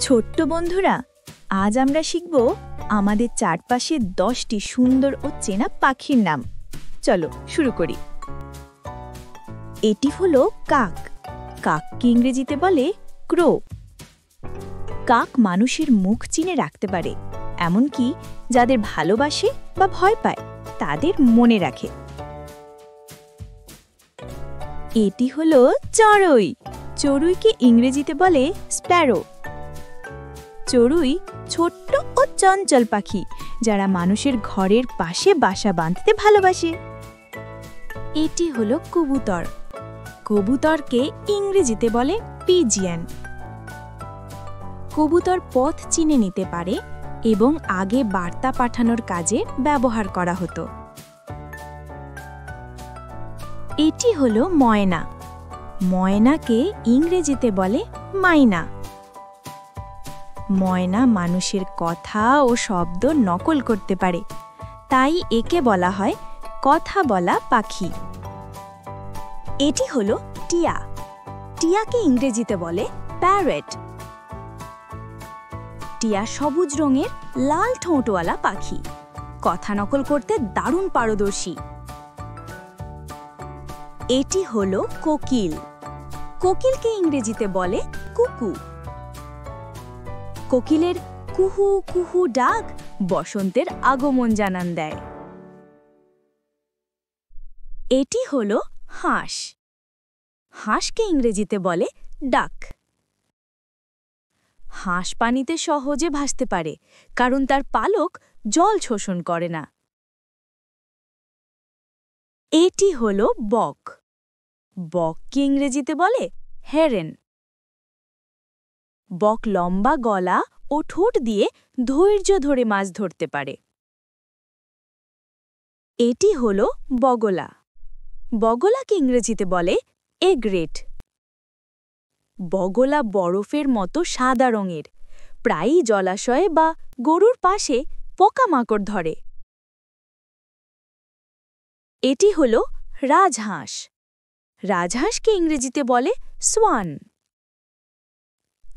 ছোট্ট বন্ধুরা, আজ আমরা শিখব আমাদের চারপাশে 10টি সুন্দর ও চেনা পাখির নাম। চলো শুরু করি। এটি হলো কাক। কাককে ইংরেজিতে বলে ক্রো। কাক মানুষের মুখ চিনে রাখতে পারে, এমনকি যাদের ভালোবাসে বা ভয় পায় তাদের মনে রাখে। এটি হলো চড়ুই। চড়ুইকে ইংরেজিতে বলে স্প্যারো। চড়ুই ছোট্ট ও চঞ্চল পাখি, যারা মানুষের ঘরের পাশে বাসা বাঁধতে ভালোবাসে। এটি হলো কবুতর। কবুতরকে ইংরেজিতে বলে পিজিয়ন। কবুতর পথ চিনে নিতে পারে এবং আগে বার্তা পাঠানোর কাজে ব্যবহার করা হতো। এটি হলো ময়না। ময়নাকে ইংরেজিতে বলে মাইনা। ময়না মানুষের কথা ও শব্দ নকল করতে পারে, তাই একে বলা হয় কথা বলা পাখি। এটি হলো টিয়া। টিয়াকে ইংরেজিতে বলে প্যারট। টিয়া সবুজ রঙের লাল ঠোঁটওয়ালা পাখি, কথা নকল করতে দারুণ পারদর্শী। এটি হলো কোকিল। কোকিলকে ইংরেজিতে বলে কুকু। কোকিলের কুহু কুহু ডাক বসন্তের আগমন জানান দেয়। এটি হলো হাঁস। হাঁসকে ইংরেজিতে বলে ডাক। হাঁস পানিতে সহজে ভাসতে পারে, কারণ তার পালক জল শোষণ করে না। এটি হলো বক। বককে ইংরেজিতে বলে হেরেন। বক লম্বা গলা ও ঠোঁট দিয়ে ধৈর্য ধরে মাছ ধরতে পারে। এটি হলো বগলা। বগলাকে ইংরেজিতে বলে এগ্রেট। বগলা বরফের মতো সাদা রঙের, প্রায়ই জলাশয়ে বা গরুর পাশে পোকামাকড় ধরে। এটি হলো রাজহাঁস। রাজহাঁসকে ইংরেজিতে বলে সোয়ান।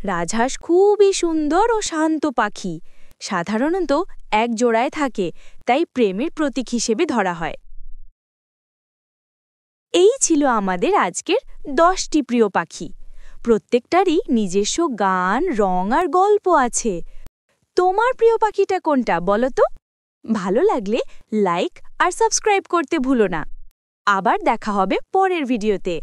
রাজহাঁস খুবই সুন্দর ও শান্ত পাখি, সাধারণত এক জোড়ায় থাকে, তাই প্রেমের প্রতীক হিসেবে ধরা হয়। এই ছিল আমাদের আজকের 10টি প্রিয় পাখি। প্রত্যেকটারই নিজস্ব গান, রং আর গল্প আছে। তোমার প্রিয় পাখিটা কোনটা বলো তো? ভালো লাগলে লাইক আর সাবস্ক্রাইব করতে ভুলো না। আবার দেখা হবে পরের ভিডিওতে।